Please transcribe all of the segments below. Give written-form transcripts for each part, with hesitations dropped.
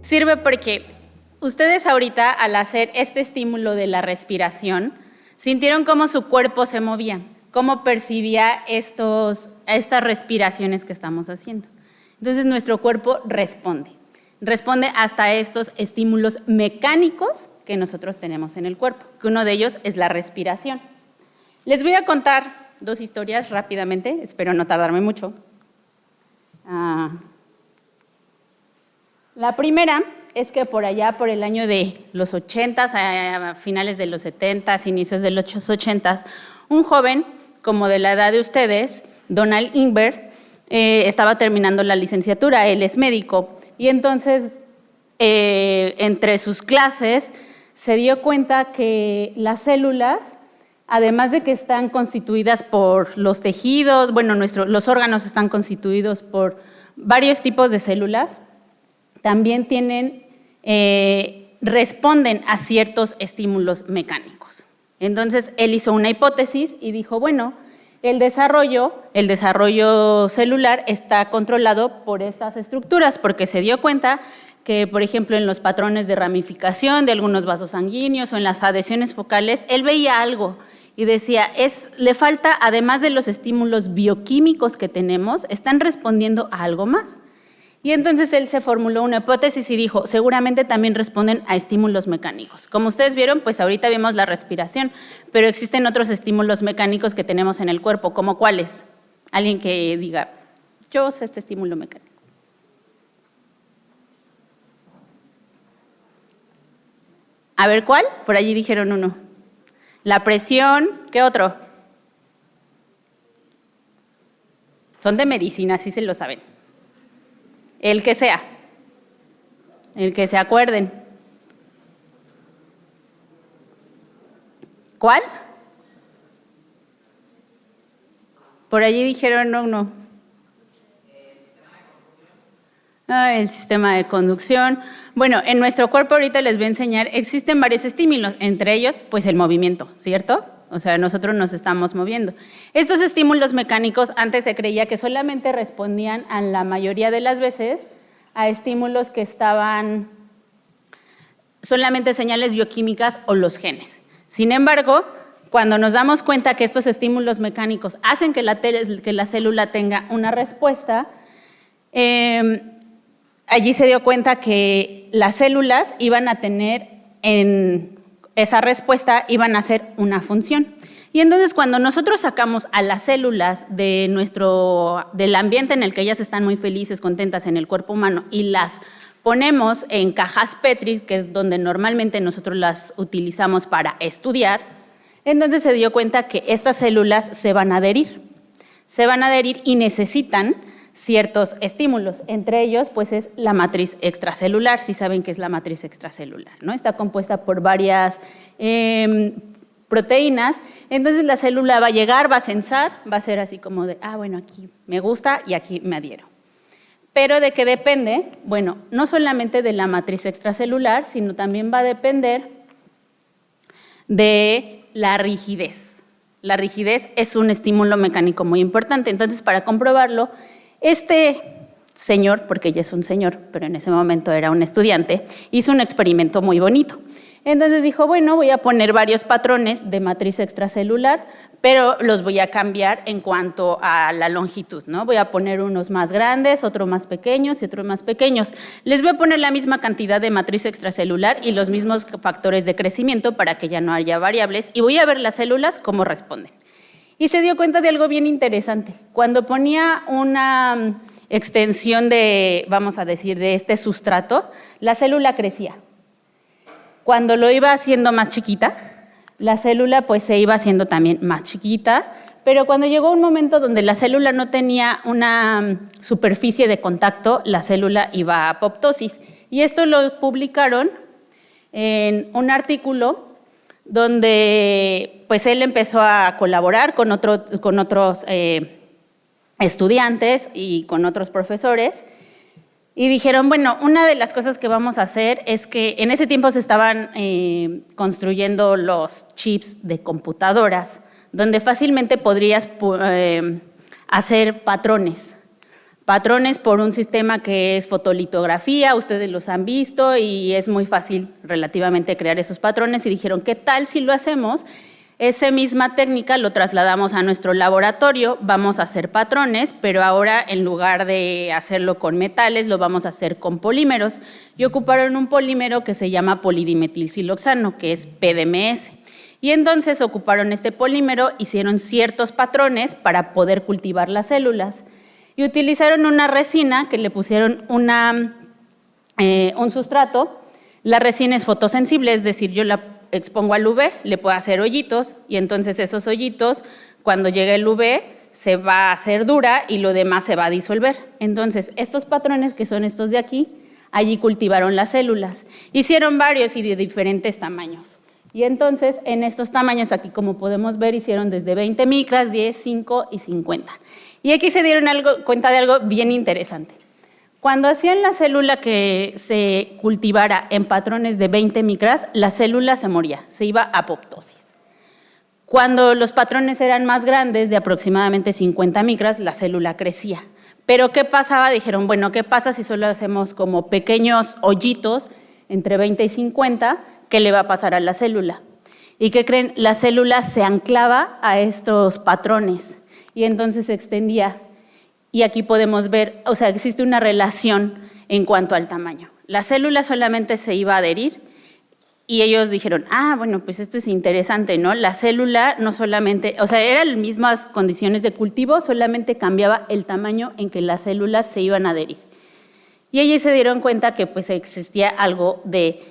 Sirve porque ustedes ahorita, al hacer este estímulo de la respiración, sintieron cómo su cuerpo se movía, cómo percibía estas respiraciones que estamos haciendo. Entonces, nuestro cuerpo responde hasta estos estímulos mecánicos que nosotros tenemos en el cuerpo, que uno de ellos es la respiración. Les voy a contar 2 historias rápidamente, espero no tardarme mucho. La primera es que por allá, por el año de los 80s, a finales de los 70s, inicios de los 80s, un joven, como de la edad de ustedes, Donald Ingber, estaba terminando la licenciatura, él es médico, y entonces, entre sus clases, se dio cuenta que las células, además de que están constituidas por los tejidos, bueno, los órganos están constituidos por varios tipos de células, también responden a ciertos estímulos mecánicos. Entonces, él hizo una hipótesis y dijo, bueno, el desarrollo celular está controlado por estas estructuras, porque se dio cuenta que, por ejemplo, en los patrones de ramificación de algunos vasos sanguíneos o en las adhesiones focales, él veía algo y decía, le falta, además de los estímulos bioquímicos que tenemos, están respondiendo a algo más. Y entonces él se formuló una hipótesis y dijo, seguramente también responden a estímulos mecánicos. Como ustedes vieron, pues ahorita vemos la respiración, pero existen otros estímulos mecánicos que tenemos en el cuerpo, ¿como cuáles? Alguien que diga, yo sé este estímulo mecánico. A ver, ¿cuál? Por allí dijeron uno. La presión, ¿qué otro? Son de medicina, sí se lo saben. El que sea, el que se acuerden. ¿Cuál? Por allí dijeron no. El sistema de conducción. Bueno, en nuestro cuerpo ahorita les voy a enseñar, existen varios estímulos, entre ellos, pues el movimiento, ¿cierto? O sea, nosotros nos estamos moviendo. Estos estímulos mecánicos antes se creía que solamente respondían a la mayoría de las veces a estímulos que estaban solamente señales bioquímicas o los genes. Sin embargo, cuando nos damos cuenta que estos estímulos mecánicos hacen que la célula tenga una respuesta, allí se dio cuenta que las células iban a tener en esa respuesta, iban a hacer una función. Y entonces cuando nosotros sacamos a las células del ambiente en el que ellas están muy felices, contentas en el cuerpo humano y las ponemos en cajas Petri, que es donde normalmente nosotros las utilizamos para estudiar, entonces se dio cuenta que estas células se van a adherir y necesitan ciertos estímulos. Entre ellos, pues, es la matriz extracelular. Si saben qué es la matriz extracelular, ¿no? Está compuesta por varias proteínas. Entonces, la célula va a llegar, va a censar, va a ser así como de, bueno, aquí me gusta y aquí me adhiero. Pero ¿de qué depende? Bueno, no solamente de la matriz extracelular, sino también va a depender de la rigidez. La rigidez es un estímulo mecánico muy importante. Entonces, para comprobarlo, este señor, porque ya es un señor, pero en ese momento era un estudiante, hizo un experimento muy bonito. Entonces dijo, bueno, voy a poner varios patrones de matriz extracelular, pero los voy a cambiar en cuanto a la longitud, ¿no? Voy a poner unos más grandes, otros más pequeños y otros más pequeños. Les voy a poner la misma cantidad de matriz extracelular y los mismos factores de crecimiento para que ya no haya variables y voy a ver las células cómo responden. Y se dio cuenta de algo bien interesante. Cuando ponía una extensión de, vamos a decir, de este sustrato, la célula crecía. Cuando lo iba haciendo más chiquita, la célula pues se iba haciendo también más chiquita, pero cuando llegó un momento donde la célula no tenía una superficie de contacto, la célula iba a apoptosis. Y esto lo publicaron en un artículo donde pues él empezó a colaborar con otros estudiantes y con otros profesores y dijeron, bueno, una de las cosas que vamos a hacer es que en ese tiempo se estaban construyendo los chips de computadoras donde fácilmente podrías hacer patrones patrones por un sistema que es fotolitografía, ustedes los han visto y es muy fácil relativamente crear esos patrones y dijeron, ¿qué tal si lo hacemos? Esa misma técnica lo trasladamos a nuestro laboratorio, vamos a hacer patrones, pero ahora en lugar de hacerlo con metales, lo vamos a hacer con polímeros. Y ocuparon un polímero que se llama polidimetilsiloxano, que es PDMS. Y entonces ocuparon este polímero, hicieron ciertos patrones para poder cultivar las células. Y utilizaron una resina que le pusieron un sustrato. La resina es fotosensible, es decir, yo la expongo al UV, le puedo hacer hoyitos y entonces esos hoyitos, cuando llegue el UV, se va a hacer dura y lo demás se va a disolver. Entonces, estos patrones, que son estos de aquí, allí cultivaron las células. Hicieron varios y de diferentes tamaños. Y entonces, en estos tamaños, aquí como podemos ver, hicieron desde 20 micras, 10, 5 y 50. Y aquí se dieron cuenta de algo bien interesante. Cuando hacían la célula que se cultivara en patrones de 20 micras, la célula se moría, se iba a apoptosis. Cuando los patrones eran más grandes, de aproximadamente 50 micras, la célula crecía. Pero ¿qué pasaba? Dijeron, bueno, ¿qué pasa si solo hacemos como pequeños hoyitos entre 20 y 50? ¿Qué le va a pasar a la célula? ¿Y qué creen? La célula se anclaba a estos patrones y entonces se extendía. Y aquí podemos ver, o sea, existe una relación en cuanto al tamaño. La célula solamente se iba a adherir y ellos dijeron, bueno, pues esto es interesante, ¿no? La célula no solamente, o sea, eran las mismas condiciones de cultivo, solamente cambiaba el tamaño en que las células se iban a adherir. Y ellos se dieron cuenta que pues existía algo de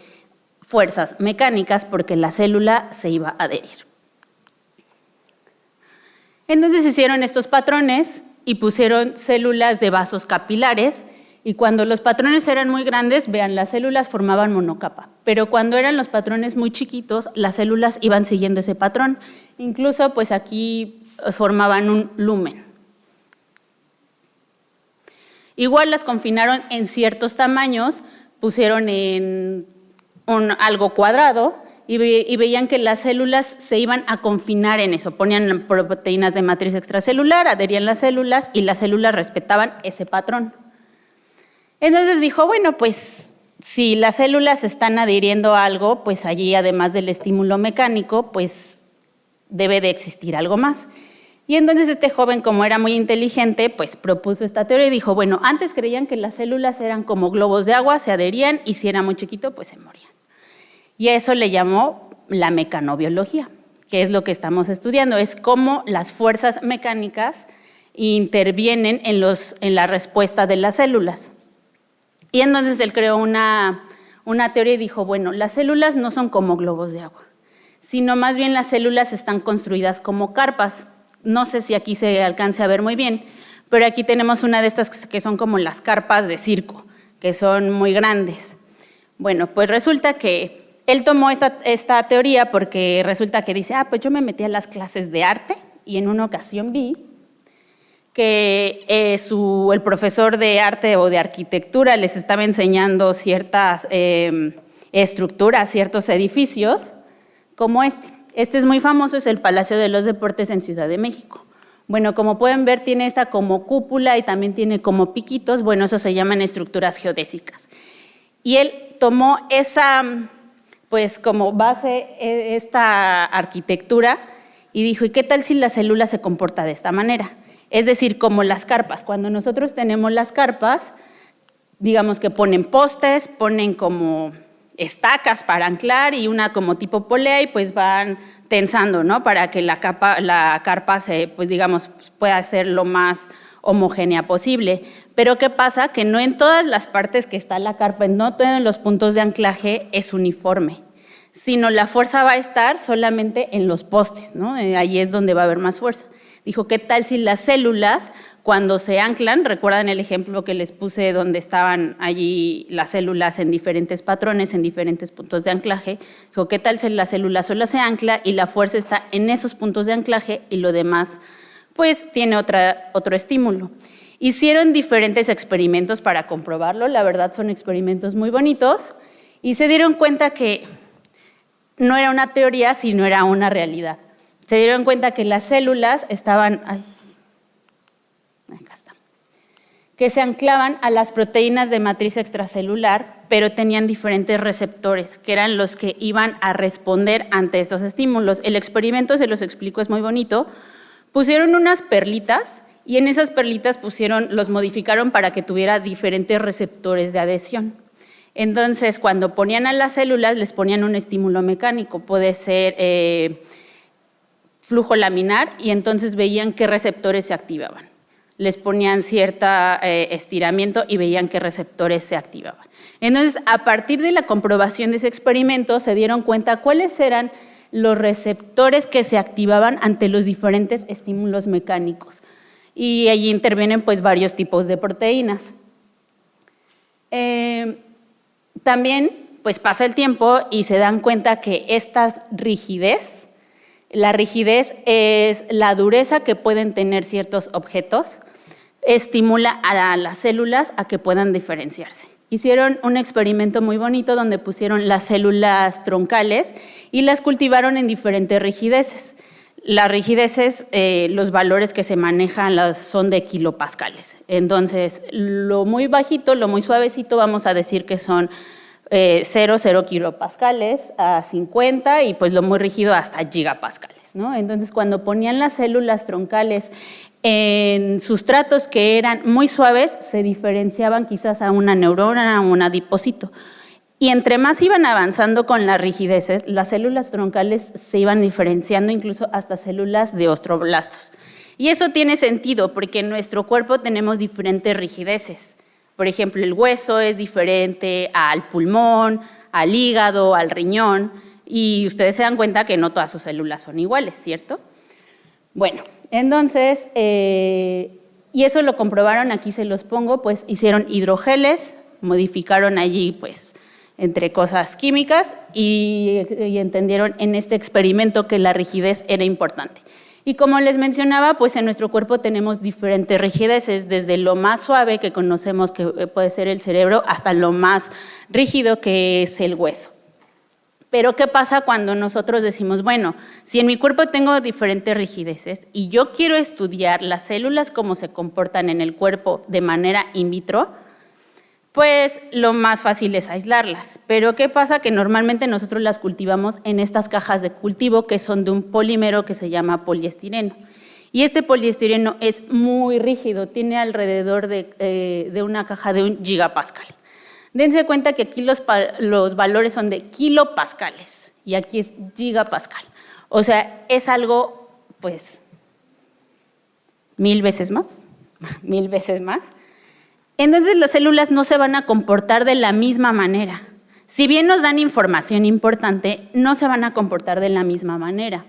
fuerzas mecánicas porque la célula se iba a adherir. Entonces hicieron estos patrones y pusieron células de vasos capilares y cuando los patrones eran muy grandes, vean, las células formaban monocapa, pero cuando eran los patrones muy chiquitos, las células iban siguiendo ese patrón. Incluso pues aquí formaban un lumen. Igual las confinaron en ciertos tamaños, pusieron en algo cuadrado y veían que las células se iban a confinar en eso. Ponían proteínas de matriz extracelular, adherían las células y las células respetaban ese patrón. Entonces dijo, bueno, pues si las células están adhiriendo a algo, pues allí además del estímulo mecánico, pues debe de existir algo más. Y entonces este joven, como era muy inteligente, pues propuso esta teoría y dijo, bueno, antes creían que las células eran como globos de agua, se adherían y si era muy chiquito, pues se morían. Y a eso le llamó la mecanobiología, que es lo que estamos estudiando, es cómo las fuerzas mecánicas intervienen en la respuesta de las células. Y entonces él creó una teoría y dijo, bueno, las células no son como globos de agua, sino más bien las células están construidas como carpas. No sé si aquí se alcance a ver muy bien, pero aquí tenemos una de estas que son como las carpas de circo, que son muy grandes. Bueno, pues resulta que él tomó esta teoría porque resulta que dice, pues yo me metí a las clases de arte y en una ocasión vi que el profesor de arte o de arquitectura les estaba enseñando ciertas estructuras, ciertos edificios como este. Este es muy famoso, es el Palacio de los Deportes en Ciudad de México. Bueno, como pueden ver, tiene esta como cúpula y también tiene como piquitos. Bueno, eso se llaman estructuras geodésicas. Y él tomó esa, pues como base esta arquitectura y dijo, ¿y qué tal si la célula se comporta de esta manera? Es decir, como las carpas. Cuando nosotros tenemos las carpas, digamos que ponen postes, ponen como estacas para anclar y una como tipo polea y pues van tensando, ¿no? Para que la carpa se, pues digamos, pueda ser lo más homogénea posible. Pero ¿qué pasa? Que no en todas las partes que está la carpa, no todos los puntos de anclaje es uniforme, sino la fuerza va a estar solamente en los postes, ¿no? Ahí es donde va a haber más fuerza. Dijo, ¿qué tal si las células, cuando se anclan, recuerdan el ejemplo que les puse donde estaban allí las células en diferentes patrones, en diferentes puntos de anclaje? Dijo, ¿qué tal si la célula solo se ancla y la fuerza está en esos puntos de anclaje y lo demás pues tiene otro estímulo? Hicieron diferentes experimentos para comprobarlo, la verdad son experimentos muy bonitos y se dieron cuenta que no era una teoría, sino era una realidad. Se dieron cuenta que las células estaban, acá está, que se anclaban a las proteínas de matriz extracelular, pero tenían diferentes receptores, que eran los que iban a responder ante estos estímulos. El experimento, se los explico, es muy bonito. Pusieron unas perlitas y en esas perlitas los modificaron para que tuviera diferentes receptores de adhesión. Entonces, cuando ponían a las células, les ponían un estímulo mecánico, puede ser flujo laminar, y entonces veían qué receptores se activaban. Les ponían cierto estiramiento y veían qué receptores se activaban. Entonces, a partir de la comprobación de ese experimento, se dieron cuenta cuáles eran los receptores que se activaban ante los diferentes estímulos mecánicos. Y allí intervienen pues varios tipos de proteínas. También pues pasa el tiempo y se dan cuenta que la rigidez es la dureza que pueden tener ciertos objetos, estimula a las células a que puedan diferenciarse. Hicieron un experimento muy bonito donde pusieron las células troncales y las cultivaron en diferentes rigideces. Las rigideces, los valores que se manejan son de kilopascales. Entonces, lo muy bajito, lo muy suavecito, vamos a decir que son 0 kilopascales a 50, y pues lo muy rígido hasta gigapascales, ¿no? Entonces, cuando ponían las células troncales en sustratos que eran muy suaves, se diferenciaban quizás a una neurona o un adipocito. Y entre más iban avanzando con las rigideces, las células troncales se iban diferenciando incluso hasta células de osteoblastos. Y eso tiene sentido porque en nuestro cuerpo tenemos diferentes rigideces. Por ejemplo, el hueso es diferente al pulmón, al hígado, al riñón, y ustedes se dan cuenta que no todas sus células son iguales, ¿cierto? Bueno, entonces, y eso lo comprobaron, aquí se los pongo, pues hicieron hidrogeles, modificaron allí pues entre cosas químicas y entendieron en este experimento que la rigidez era importante. Y como les mencionaba, pues en nuestro cuerpo tenemos diferentes rigideces, desde lo más suave que conocemos que puede ser el cerebro hasta lo más rígido que es el hueso. Pero ¿qué pasa cuando nosotros decimos, bueno, si en mi cuerpo tengo diferentes rigideces y yo quiero estudiar las células cómo se comportan en el cuerpo de manera in vitro? Pues lo más fácil es aislarlas. Pero ¿qué pasa? Que normalmente nosotros las cultivamos en estas cajas de cultivo que son de un polímero que se llama poliestireno. Y este poliestireno es muy rígido, tiene alrededor de una caja de 1 gigapascal. Dense cuenta que aquí los valores son de kilopascales y aquí es gigapascal. O sea, es algo, pues, 1000 veces más, 1000 veces más. Entonces las células no se van a comportar de la misma manera. Si bien nos dan información importante, no se van a comportar de la misma manera.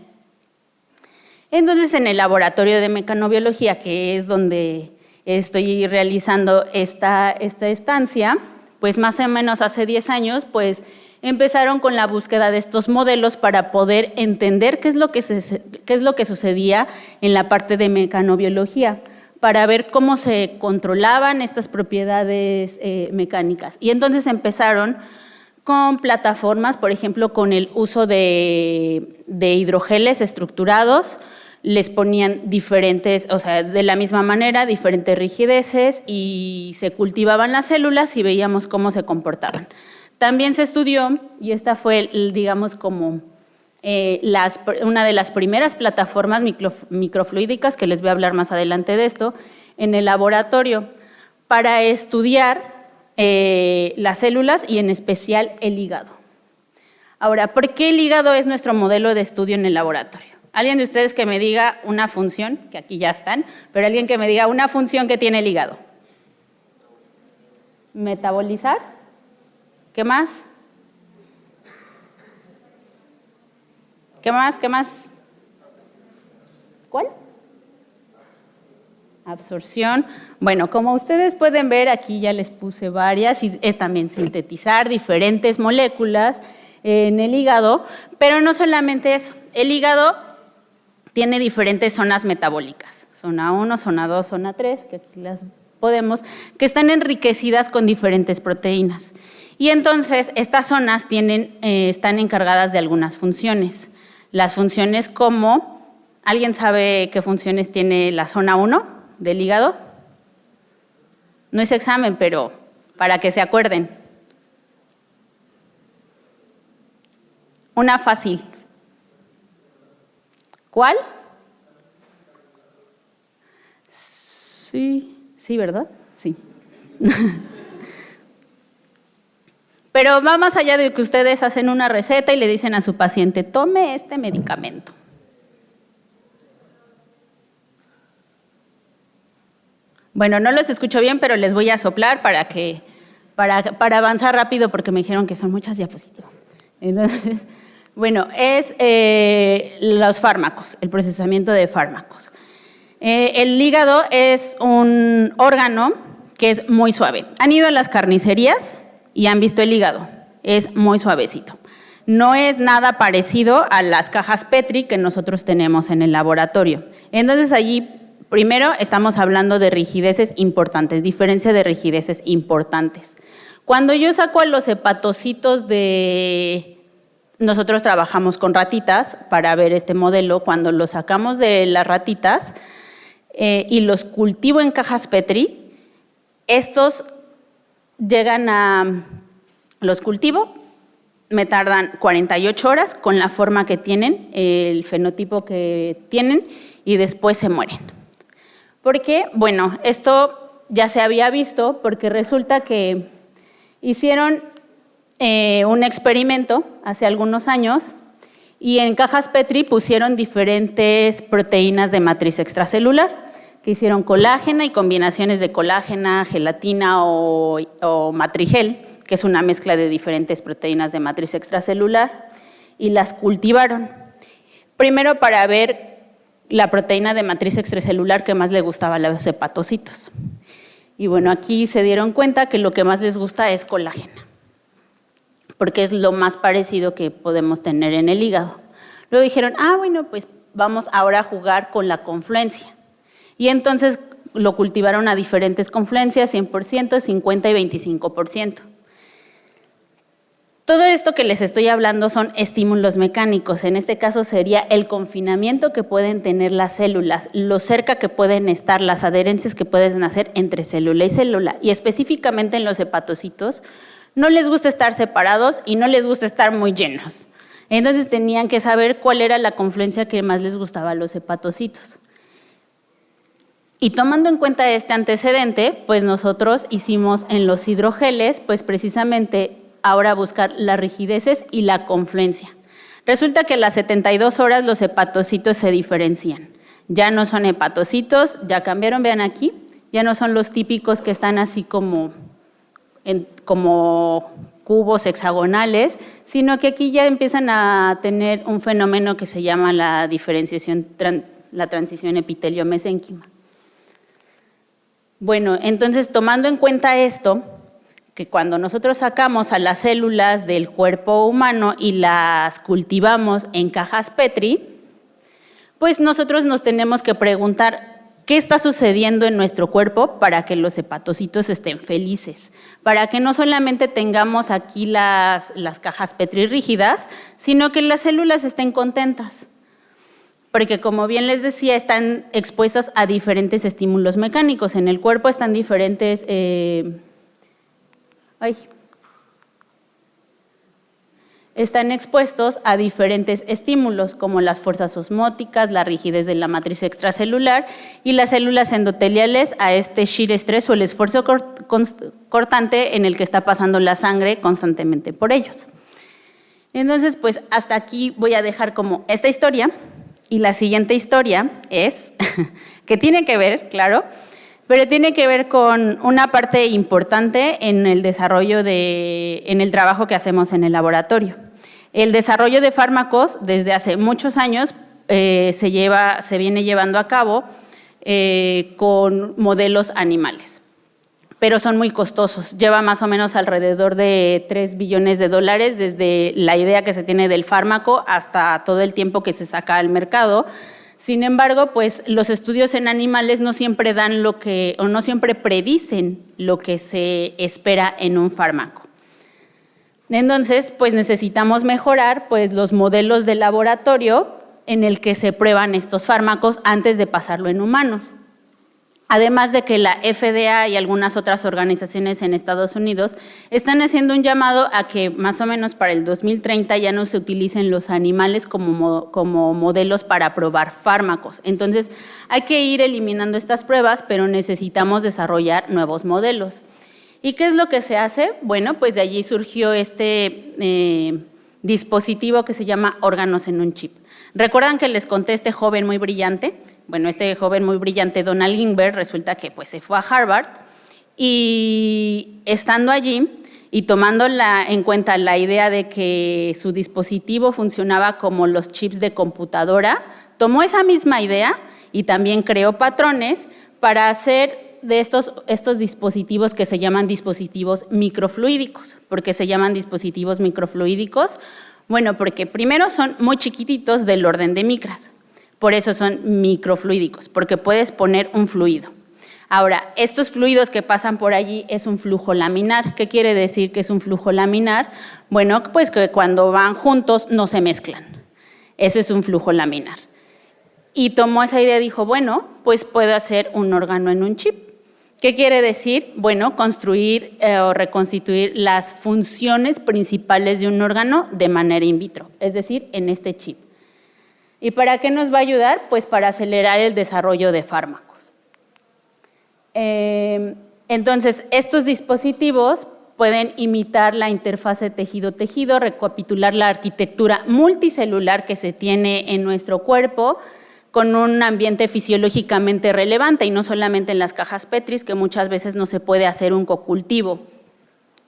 Entonces en el laboratorio de mecanobiología, que es donde estoy realizando esta estancia, pues más o menos hace 10 años, pues empezaron con la búsqueda de estos modelos para poder entender qué es lo que sucedía en la parte de mecanobiología, para ver cómo se controlaban estas propiedades mecánicas. Y entonces empezaron con plataformas, por ejemplo, con el uso de hidrogeles estructurados, les ponían diferentes, o sea, de la misma manera, diferentes rigideces y se cultivaban las células y veíamos cómo se comportaban. También se estudió, y esta fue, digamos, como una de las primeras plataformas microfluídicas, que les voy a hablar más adelante de esto, en el laboratorio, para estudiar las células y en especial el hígado. Ahora, ¿por qué el hígado es nuestro modelo de estudio en el laboratorio? Alguien de ustedes que me diga una función, que aquí ya están, pero alguien que me diga una función que tiene el hígado. Metabolizar. ¿Qué más? ¿Qué más? ¿Qué más? ¿Cuál? Absorción. Bueno, como ustedes pueden ver, aquí ya les puse varias, y es también sintetizar diferentes moléculas en el hígado, pero no solamente eso. El hígado tiene diferentes zonas metabólicas, zona 1, zona 2, zona 3, que aquí las podemos, que están enriquecidas con diferentes proteínas. Y entonces estas zonas están encargadas de algunas funciones. Las funciones como, ¿alguien sabe qué funciones tiene la zona 1 del hígado? No es examen, pero para que se acuerden. Una fácil. ¿Cuál? Sí, ¿verdad? Sí. Pero va más allá de que ustedes hacen una receta y le dicen a su paciente, tome este medicamento. Bueno, no los escucho bien, pero les voy a soplar para avanzar rápido porque me dijeron que son muchas diapositivas. Entonces, bueno, es los fármacos, el procesamiento de fármacos. El hígado es un órgano que es muy suave. Han ido a las carnicerías y han visto el hígado, es muy suavecito. No es nada parecido a las cajas Petri que nosotros tenemos en el laboratorio. Entonces allí, primero, estamos hablando de rigideces importantes, diferencia de rigideces importantes. Cuando yo saco a los hepatocitos nosotros trabajamos con ratitas para ver este modelo. Cuando los sacamos de las ratitas y los cultivo en cajas Petri, estos los cultivo, me tardan 48 horas con la forma que tienen, el fenotipo que tienen, y después se mueren. ¿Por qué? Bueno, esto ya se había visto porque resulta que hicieron un experimento hace algunos años y en cajas Petri pusieron diferentes proteínas de matriz extracelular, que hicieron colágena y combinaciones de colágena, gelatina o matrigel, que es una mezcla de diferentes proteínas de matriz extracelular, y las cultivaron. Primero para ver la proteína de matriz extracelular que más le gustaba a los hepatocitos. Y bueno, aquí se dieron cuenta que lo que más les gusta es colágena, porque es lo más parecido que podemos tener en el hígado. Luego dijeron, bueno, pues vamos ahora a jugar con la confluencia. Y entonces lo cultivaron a diferentes confluencias, 100%, 50% y 25%. Todo esto que les estoy hablando son estímulos mecánicos. En este caso sería el confinamiento que pueden tener las células, lo cerca que pueden estar, las adherencias que pueden hacer entre célula y célula. Y específicamente en los hepatocitos, no les gusta estar separados y no les gusta estar muy llenos. Entonces tenían que saber cuál era la confluencia que más les gustaba a los hepatocitos. Y tomando en cuenta este antecedente, pues nosotros hicimos en los hidrogeles, pues precisamente ahora buscar las rigideces y la confluencia. Resulta que a las 72 horas los hepatocitos se diferencian. Ya no son hepatocitos, ya cambiaron, vean aquí, ya no son los típicos que están así como cubos hexagonales, sino que aquí ya empiezan a tener un fenómeno que se llama la diferenciación, la transición epitelio-mesénquima. Bueno, entonces tomando en cuenta esto, que cuando nosotros sacamos a las células del cuerpo humano y las cultivamos en cajas Petri, pues nosotros nos tenemos que preguntar qué está sucediendo en nuestro cuerpo para que los hepatocitos estén felices, para que no solamente tengamos aquí las cajas Petri rígidas, sino que las células estén contentas. Porque como bien les decía, están expuestas a diferentes estímulos mecánicos. En el cuerpo están diferentes, están expuestos a diferentes estímulos, como las fuerzas osmóticas, la rigidez de la matriz extracelular y las células endoteliales a este shear stress o el esfuerzo cortante en el que está pasando la sangre constantemente por ellos. Entonces, pues hasta aquí voy a dejar como esta historia. Y la siguiente historia es, que tiene que ver, claro, pero tiene que ver con una parte importante en el desarrollo en el trabajo que hacemos en el laboratorio. El desarrollo de fármacos desde hace muchos años se viene llevando a cabo con modelos animales, pero son muy costosos. Lleva más o menos alrededor de $3 billones desde la idea que se tiene del fármaco hasta todo el tiempo que se saca al mercado. Sin embargo, pues los estudios en animales no siempre dan o no siempre predicen lo que se espera en un fármaco. Entonces, pues necesitamos mejorar pues los modelos de laboratorio en el que se prueban estos fármacos antes de pasarlo en humanos. Además de que la FDA y algunas otras organizaciones en Estados Unidos están haciendo un llamado a que más o menos para el 2030 ya no se utilicen los animales como modelos para probar fármacos. Entonces, hay que ir eliminando estas pruebas, pero necesitamos desarrollar nuevos modelos. ¿Y qué es lo que se hace? Bueno, pues de allí surgió este dispositivo que se llama órganos en un chip. ¿Recuerdan que les conté este joven muy brillante? Bueno, este joven muy brillante, Donald Lindbergh, resulta que pues, se fue a Harvard y estando allí y tomando en cuenta la idea de que su dispositivo funcionaba como los chips de computadora, tomó esa misma idea y también creó patrones para hacer de estos dispositivos que se llaman dispositivos microfluídicos. ¿Por qué se llaman dispositivos microfluídicos? Bueno, porque primero son muy chiquititos del orden de micras. Por eso son microfluídicos, porque puedes poner un fluido. Ahora, estos fluidos que pasan por allí es un flujo laminar. ¿Qué quiere decir que es un flujo laminar? Bueno, pues que cuando van juntos no se mezclan. Eso es un flujo laminar. Y tomó esa idea y dijo, bueno, pues puedo hacer un órgano en un chip. ¿Qué quiere decir? Bueno, construir o reconstituir las funciones principales de un órgano de manera in vitro, es decir, en este chip. ¿Y para qué nos va a ayudar? Pues para acelerar el desarrollo de fármacos. Entonces, estos dispositivos pueden imitar la interfase tejido-tejido, recapitular la arquitectura multicelular que se tiene en nuestro cuerpo con un ambiente fisiológicamente relevante y no solamente en las cajas Petri, que muchas veces no se puede hacer un cocultivo.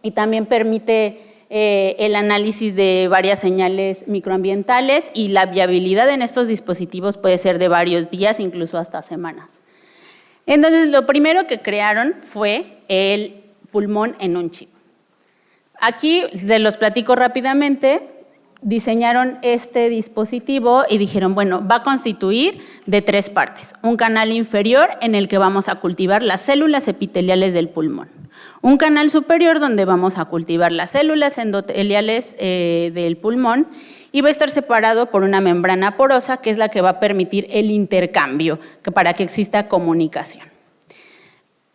Y también permite el análisis de varias señales microambientales y la viabilidad en estos dispositivos puede ser de varios días, incluso hasta semanas. Entonces, lo primero que crearon fue el pulmón en un chip. Aquí se los platico rápidamente. Diseñaron este dispositivo y dijeron, bueno, va a constituir de 3 partes. Un canal inferior en el que vamos a cultivar las células epiteliales del pulmón. Un canal superior donde vamos a cultivar las células endoteliales del pulmón y va a estar separado por una membrana porosa que es la que va a permitir el intercambio para que exista comunicación.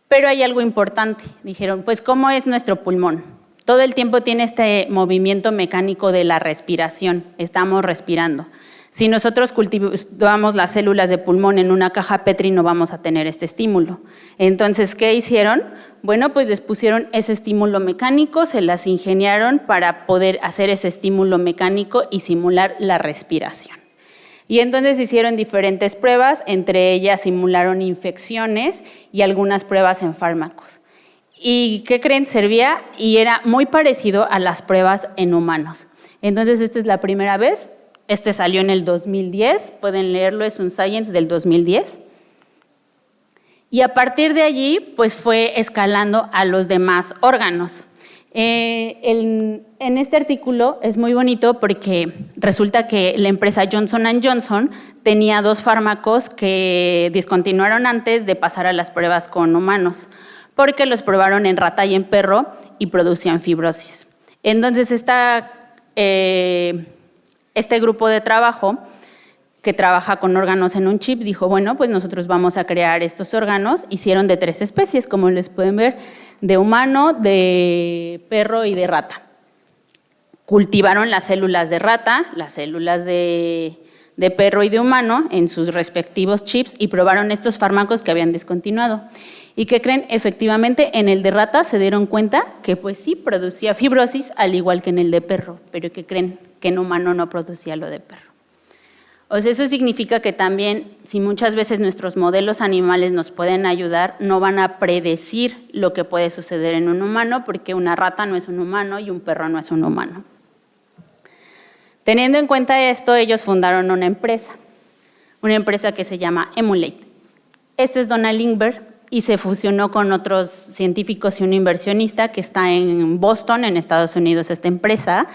Pero hay algo importante. Dijeron, pues, ¿cómo es nuestro pulmón? Todo el tiempo tiene este movimiento mecánico de la respiración, estamos respirando. Si nosotros cultivamos las células de pulmón en una caja Petri no vamos a tener este estímulo. Entonces, ¿qué hicieron? Bueno, pues les pusieron ese estímulo mecánico, se las ingeniaron para poder hacer ese estímulo mecánico y simular la respiración. Y entonces hicieron diferentes pruebas, entre ellas simularon infecciones y algunas pruebas en fármacos. ¿Y qué creen? Servía y era muy parecido a las pruebas en humanos. Entonces, esta es la primera vez. Este salió en el 2010, pueden leerlo, es un Science del 2010. Y a partir de allí, pues fue escalando a los demás órganos. En este artículo es muy bonito porque resulta que la empresa Johnson & Johnson tenía 2 fármacos que discontinuaron antes de pasar a las pruebas con humanos, porque los probaron en rata y en perro y producían fibrosis. Entonces, este grupo de trabajo que trabaja con órganos en un chip dijo, bueno, pues nosotros vamos a crear estos órganos. Hicieron de 3 especies, como les pueden ver, de humano, de perro y de rata. Cultivaron las células de rata, las células de perro y de humano en sus respectivos chips y probaron estos fármacos que habían discontinuado. ¿Y qué creen? Efectivamente, en el de rata se dieron cuenta que pues sí, producía fibrosis al igual que en el de perro, pero ¿qué creen? Que en humano no producía lo de perro. O sea, eso significa que también, si muchas veces nuestros modelos animales nos pueden ayudar, no van a predecir lo que puede suceder en un humano, porque una rata no es un humano y un perro no es un humano. Teniendo en cuenta esto, ellos fundaron una empresa que se llama Emulate. Este es Donald Lindbergh y se fusionó con otros científicos y un inversionista que está en Boston, en Estados Unidos, esta empresa.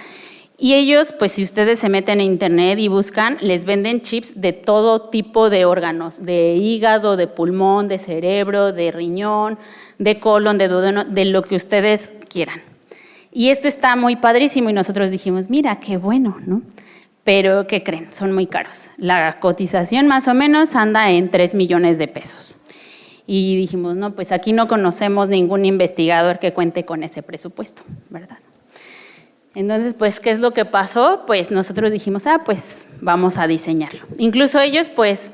Y ellos, pues si ustedes se meten en internet y buscan, les venden chips de todo tipo de órganos, de hígado, de pulmón, de cerebro, de riñón, de colon, de duodeno, de lo que ustedes quieran. Y esto está muy padrísimo y nosotros dijimos, mira, qué bueno, ¿no? Pero, ¿qué creen? Son muy caros. La cotización más o menos anda en 3 millones de pesos. Y dijimos, no, pues aquí no conocemos ningún investigador que cuente con ese presupuesto, ¿verdad? Entonces, pues, ¿qué es lo que pasó? Pues nosotros dijimos, pues vamos a diseñarlo. Incluso ellos, pues,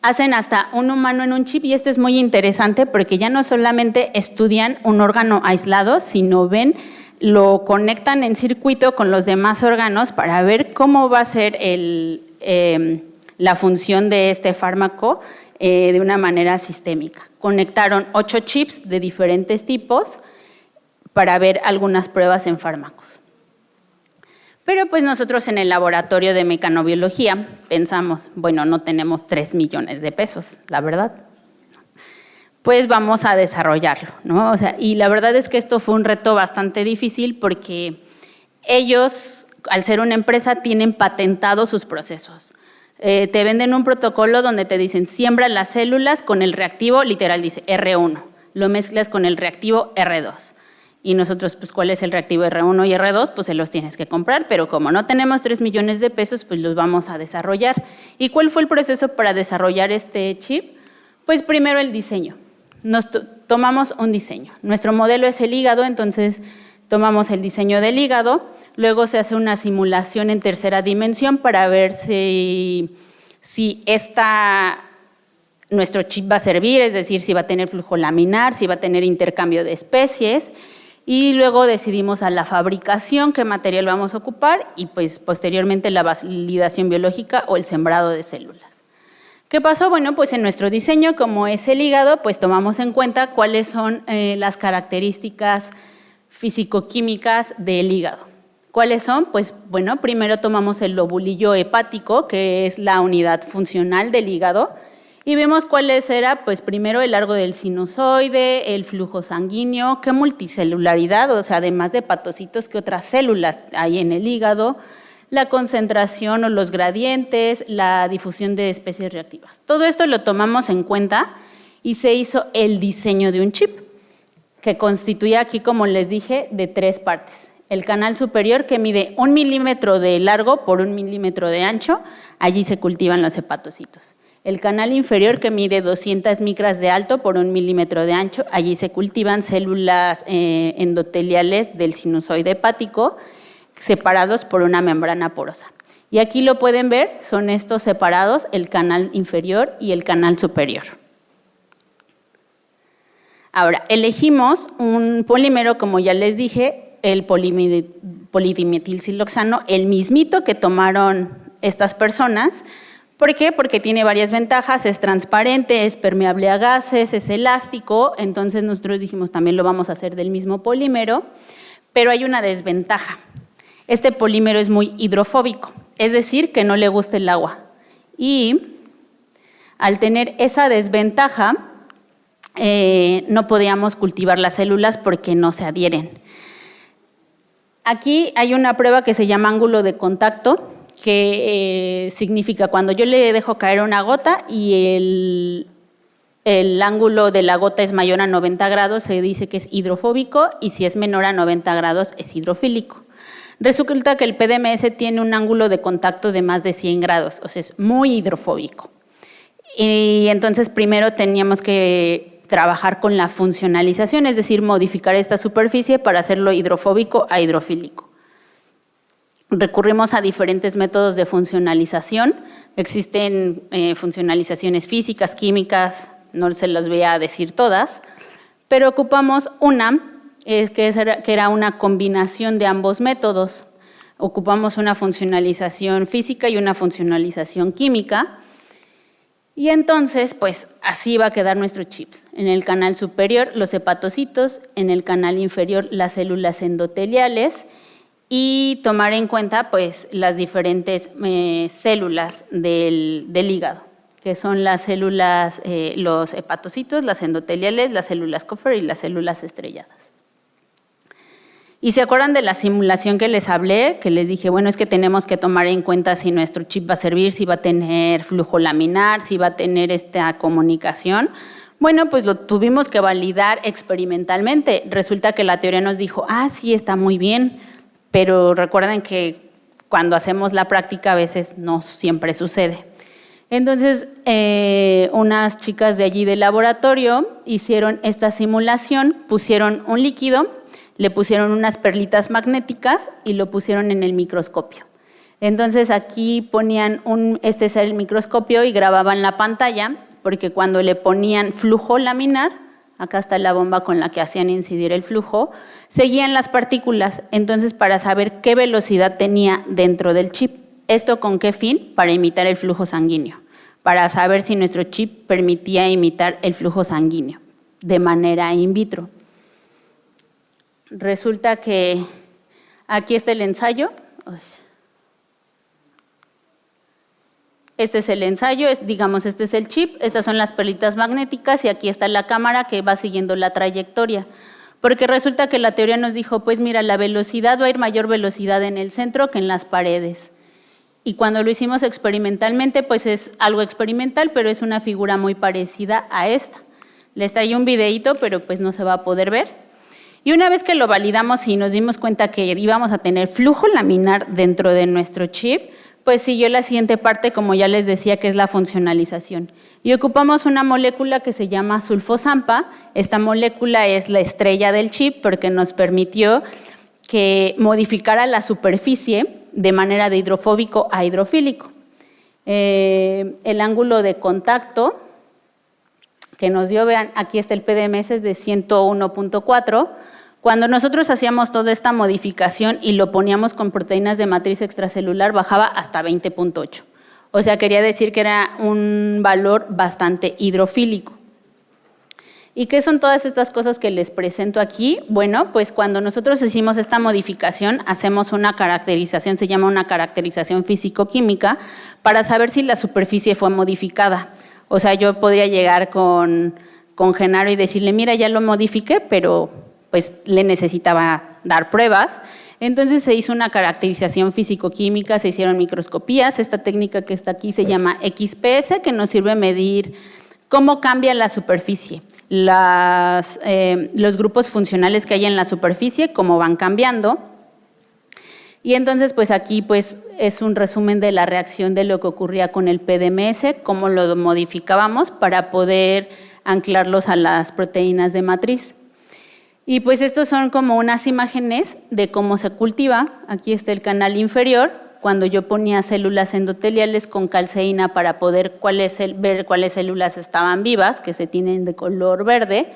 hacen hasta un humano en un chip, y esto es muy interesante porque ya no solamente estudian un órgano aislado, sino lo conectan en circuito con los demás órganos para ver cómo va a ser la función de este fármaco de una manera sistémica. Conectaron 8 chips de diferentes tipos para ver algunas pruebas en fármacos. Pero pues nosotros en el laboratorio de mecanobiología pensamos, bueno, no tenemos 3 millones de pesos, la verdad. Pues vamos a desarrollarlo, ¿no? O sea, y la verdad es que esto fue un reto bastante difícil porque ellos, al ser una empresa, tienen patentados sus procesos. Te venden un protocolo donde te dicen, siembra las células con el reactivo, literal dice R1, lo mezclas con el reactivo R2. Y nosotros, pues, ¿cuál es el reactivo R1 y R2? Pues se los tienes que comprar, pero como no tenemos 3 millones de pesos, pues los vamos a desarrollar. ¿Y cuál fue el proceso para desarrollar este chip? Pues primero el diseño. Tomamos un diseño. Nuestro modelo es el hígado, entonces tomamos el diseño del hígado, luego se hace una simulación en tercera dimensión para ver si nuestro chip va a servir, es decir, si va a tener flujo laminar, si va a tener intercambio de especies, y luego decidimos a la fabricación qué material vamos a ocupar y pues posteriormente la validación biológica o el sembrado de células. ¿Qué pasó? Bueno, pues en nuestro diseño, como es el hígado, pues tomamos en cuenta cuáles son las características físico-químicas del hígado. ¿Cuáles son? Pues bueno, primero tomamos el lobulillo hepático, que es la unidad funcional del hígado, y vemos cuáles era, pues primero el largo del sinusoide, el flujo sanguíneo, qué multicelularidad, o sea, además de hepatocitos, qué otras células hay en el hígado, la concentración o los gradientes, la difusión de especies reactivas. Todo esto lo tomamos en cuenta y se hizo el diseño de un chip, que constituía aquí, como les dije, de 3 partes. El canal superior, que mide 1 milímetro de largo por 1 milímetro de ancho, allí se cultivan los hepatocitos. El canal inferior, que mide 200 micras de alto por 1 milímetro de ancho, allí se cultivan células endoteliales del sinusoide hepático, separados por una membrana porosa. Y aquí lo pueden ver, son estos separados, el canal inferior y el canal superior. Ahora, elegimos un polímero, como ya les dije, el polidimetilsiloxano, el mismito que tomaron estas personas. ¿Por qué? Porque tiene varias ventajas, es transparente, es permeable a gases, es elástico, entonces nosotros dijimos también lo vamos a hacer del mismo polímero, pero hay una desventaja. Este polímero es muy hidrofóbico, es decir, que no le gusta el agua. Y al tener esa desventaja, no podíamos cultivar las células porque no se adhieren. Aquí hay una prueba que se llama ángulo de contacto, que significa cuando yo le dejo caer una gota y el ángulo de la gota es mayor a 90 grados, se dice que es hidrofóbico, y si es menor a 90 grados es hidrofílico. Resulta que el PDMS tiene un ángulo de contacto de más de 100 grados, o sea, es muy hidrofóbico. Y entonces primero teníamos que trabajar con la funcionalización, es decir, modificar esta superficie para hacerlo hidrofóbico a hidrofílico. Recurrimos a diferentes métodos de funcionalización. Existen funcionalizaciones físicas, químicas, no se las voy a decir todas, pero ocupamos una que era una combinación de ambos métodos. Ocupamos una funcionalización física y una funcionalización química. Y entonces, pues así va a quedar nuestro chip. En el canal superior, los hepatocitos, en el canal inferior, las células endoteliales, y tomar en cuenta pues las diferentes células del hígado, que son las células, los hepatocitos, las endoteliales, las células Kupffer y las células estrelladas. ¿Y se acuerdan de la simulación que les hablé? Que les dije, bueno, es que tenemos que tomar en cuenta si nuestro chip va a servir, si va a tener flujo laminar, si va a tener esta comunicación. Bueno, pues lo tuvimos que validar experimentalmente. Resulta que la teoría nos dijo, sí, está muy bien, pero recuerden que cuando hacemos la práctica a veces no siempre sucede. Entonces, unas chicas de allí del laboratorio hicieron esta simulación, pusieron un líquido, le pusieron unas perlitas magnéticas y lo pusieron en el microscopio. Entonces, aquí ponían este es el microscopio y grababan la pantalla, porque cuando le ponían flujo laminar, acá está la bomba con la que hacían incidir el flujo, seguían las partículas, entonces para saber qué velocidad tenía dentro del chip. ¿Esto con qué fin? Para imitar el flujo sanguíneo, para saber si nuestro chip permitía imitar el flujo sanguíneo de manera in vitro. Resulta que aquí está el ensayo. Este es el ensayo, digamos, este es el chip, estas son las perlitas magnéticas y aquí está la cámara que va siguiendo la trayectoria. Porque resulta que la teoría nos dijo, pues mira, la velocidad va a ir mayor velocidad en el centro que en las paredes. Y cuando lo hicimos experimentalmente, pues es algo experimental, pero es una figura muy parecida a esta. Les traía un videíto, pero pues no se va a poder ver. Y una vez que lo validamos y nos dimos cuenta que íbamos a tener flujo laminar dentro de nuestro chip, pues siguió la siguiente parte, como ya les decía, que es la funcionalización. Y ocupamos una molécula que se llama sulfosampa. Esta molécula es la estrella del chip porque nos permitió que modificara la superficie de manera de hidrofóbico a hidrofílico. El ángulo de contacto que nos dio, vean, aquí está el PDMS, es de 101.4. Cuando nosotros hacíamos toda esta modificación y lo poníamos con proteínas de matriz extracelular, bajaba hasta 20.8. O sea, quería decir que era un valor bastante hidrofílico. ¿Y qué son todas estas cosas que les presento aquí? Bueno, pues cuando nosotros hicimos esta modificación, hacemos una caracterización, se llama una caracterización físico-química, para saber si la superficie fue modificada. O sea, yo podría llegar con Genaro y decirle, mira, ya lo modifiqué, pero pues le necesitaba dar pruebas. Entonces se hizo una caracterización físico-química, se hicieron microscopías. Esta técnica que está aquí se llama XPS, que nos sirve a medir cómo cambia la superficie. Los grupos funcionales que hay en la superficie, cómo van cambiando. Y entonces, pues aquí pues, es un resumen de la reacción de lo que ocurría con el PDMS, cómo lo modificábamos para poder anclarlos a las proteínas de matriz. Y pues estos son como unas imágenes de cómo se cultiva. Aquí está el canal inferior, cuando yo ponía células endoteliales con calceína para poder ver cuáles células estaban vivas, que se tienen de color verde.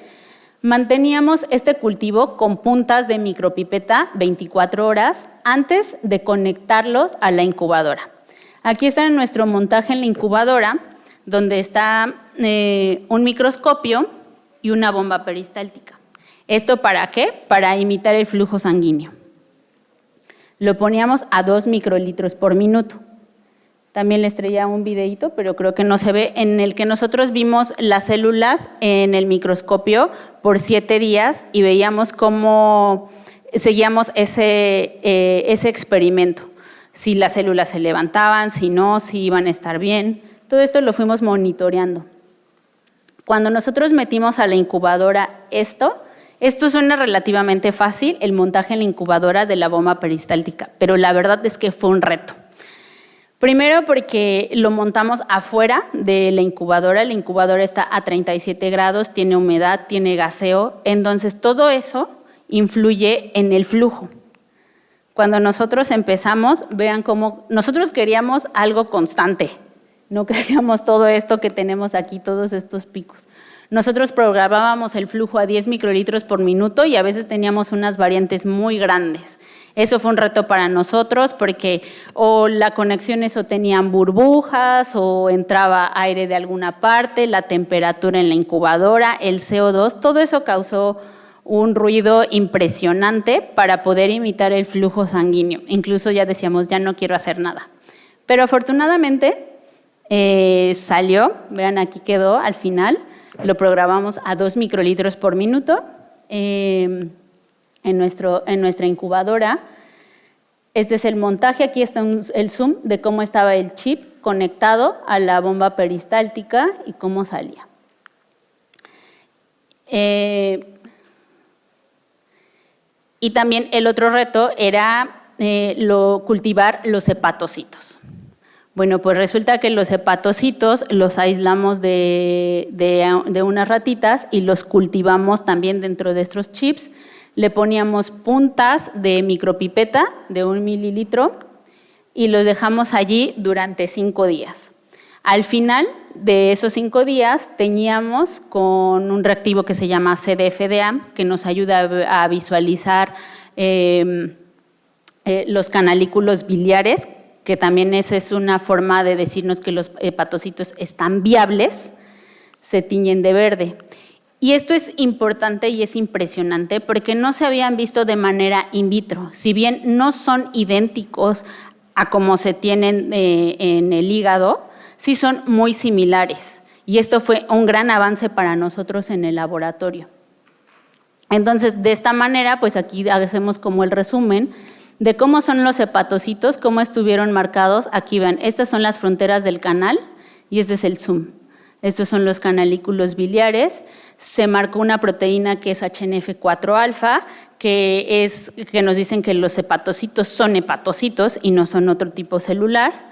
Manteníamos este cultivo con puntas de micropipeta 24 horas antes de conectarlos a la incubadora. Aquí está nuestro montaje en la incubadora, donde está un microscopio y una bomba peristáltica. ¿Esto para qué? Para imitar el flujo sanguíneo. Lo poníamos a 2 microlitros por minuto. También les traía un videíto, pero creo que no se ve, en el que nosotros vimos las células en el microscopio por 7 días y veíamos cómo seguíamos ese experimento. Si las células se levantaban, si no, si iban a estar bien. Todo esto lo fuimos monitoreando. Cuando nosotros metimos a la incubadora esto suena relativamente fácil, el montaje en la incubadora de la bomba peristáltica, pero la verdad es que fue un reto. Primero porque lo montamos afuera de la incubadora está a 37 grados, tiene humedad, tiene gaseo, entonces todo eso influye en el flujo. Cuando nosotros empezamos, vean cómo nosotros queríamos algo constante, no queríamos todo esto que tenemos aquí, todos estos picos. Nosotros programábamos el flujo a 10 microlitros por minuto y a veces teníamos unas variantes muy grandes. Eso fue un reto para nosotros porque o la conexiones o tenían burbujas o entraba aire de alguna parte, la temperatura en la incubadora, el CO2, todo eso causó un ruido impresionante para poder imitar el flujo sanguíneo. Incluso ya decíamos, ya no quiero hacer nada. Pero afortunadamente salió, vean aquí quedó al final. Lo programamos a 2 microlitros por minuto en nuestra incubadora. Este es el montaje, aquí está el zoom de cómo estaba el chip conectado a la bomba peristáltica y cómo salía. Y también el otro reto era cultivar los hepatocitos. Bueno, pues resulta que los hepatocitos los aislamos de unas ratitas y los cultivamos también dentro de estos chips. Le poníamos puntas de micropipeta de 1 mililitro y los dejamos allí durante 5 días. Al final de esos 5 días teñíamos con un reactivo que se llama CDFDA, que nos ayuda a visualizar los canalículos biliares, que también esa es una forma de decirnos que los hepatocitos están viables, se tiñen de verde. Y esto es importante y es impresionante porque no se habían visto de manera in vitro. Si bien no son idénticos a como se tienen en el hígado, sí son muy similares. Y esto fue un gran avance para nosotros en el laboratorio. Entonces, de esta manera, pues aquí hacemos como el resumen de cómo son los hepatocitos, cómo estuvieron marcados. Aquí ven, estas son las fronteras del canal y este es el zoom. Estos son los canalículos biliares. Se marcó una proteína que es HNF4-alfa, que nos dicen que los hepatocitos son hepatocitos y no son otro tipo celular.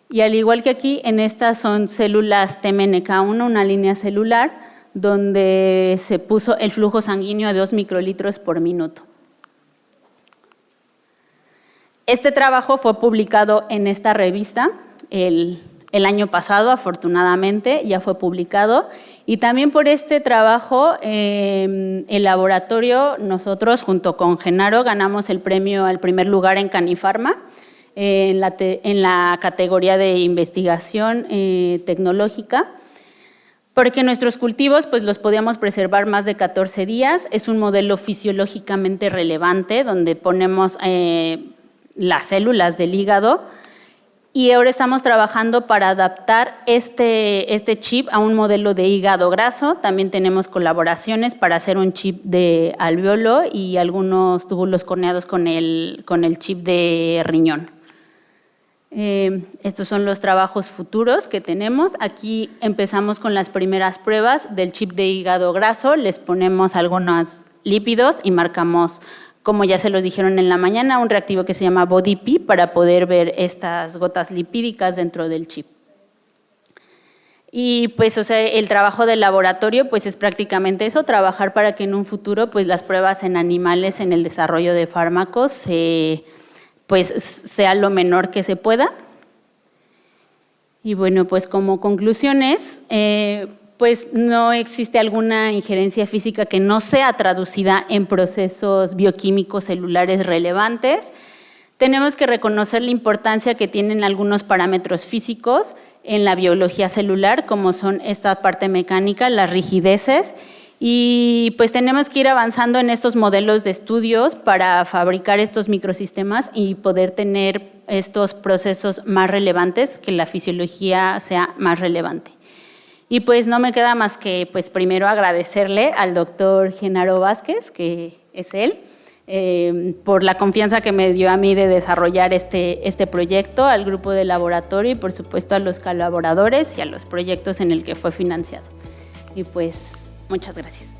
Y al igual que aquí, en estas son células TMNK1, una línea celular, donde se puso el flujo sanguíneo de 2 microlitros por minuto. Este trabajo fue publicado en esta revista el año pasado, afortunadamente, ya fue publicado. Y también por este trabajo, el laboratorio, nosotros junto con Genaro ganamos el premio al primer lugar en Canifarma, en la categoría de investigación tecnológica, porque nuestros cultivos pues, los podíamos preservar más de 14 días. Es un modelo fisiológicamente relevante, donde ponemos las células del hígado, y ahora estamos trabajando para adaptar este chip a un modelo de hígado graso. También tenemos colaboraciones para hacer un chip de alveolo y algunos túbulos corneados con el chip de riñón. Estos son los trabajos futuros que tenemos. Aquí empezamos con las primeras pruebas del chip de hígado graso. Les ponemos algunos lípidos y marcamos, como ya se los dijeron en la mañana, un reactivo que se llama BodyP para poder ver estas gotas lipídicas dentro del chip. Y pues, o sea, el trabajo del laboratorio pues es prácticamente eso, trabajar para que en un futuro pues las pruebas en animales en el desarrollo de fármacos pues sea lo menor que se pueda. Y bueno, pues como conclusiones, pues no existe alguna injerencia física que no sea traducida en procesos bioquímicos celulares relevantes. Tenemos que reconocer la importancia que tienen algunos parámetros físicos en la biología celular, como son esta parte mecánica, las rigideces, y pues tenemos que ir avanzando en estos modelos de estudios para fabricar estos microsistemas y poder tener estos procesos más relevantes, que la fisiología sea más relevante. Y pues no me queda más que pues primero agradecerle al doctor Genaro Vázquez, que es él, por la confianza que me dio a mí de desarrollar este proyecto, al grupo de laboratorio y por supuesto a los colaboradores y a los proyectos en el que fue financiado. Y pues muchas gracias.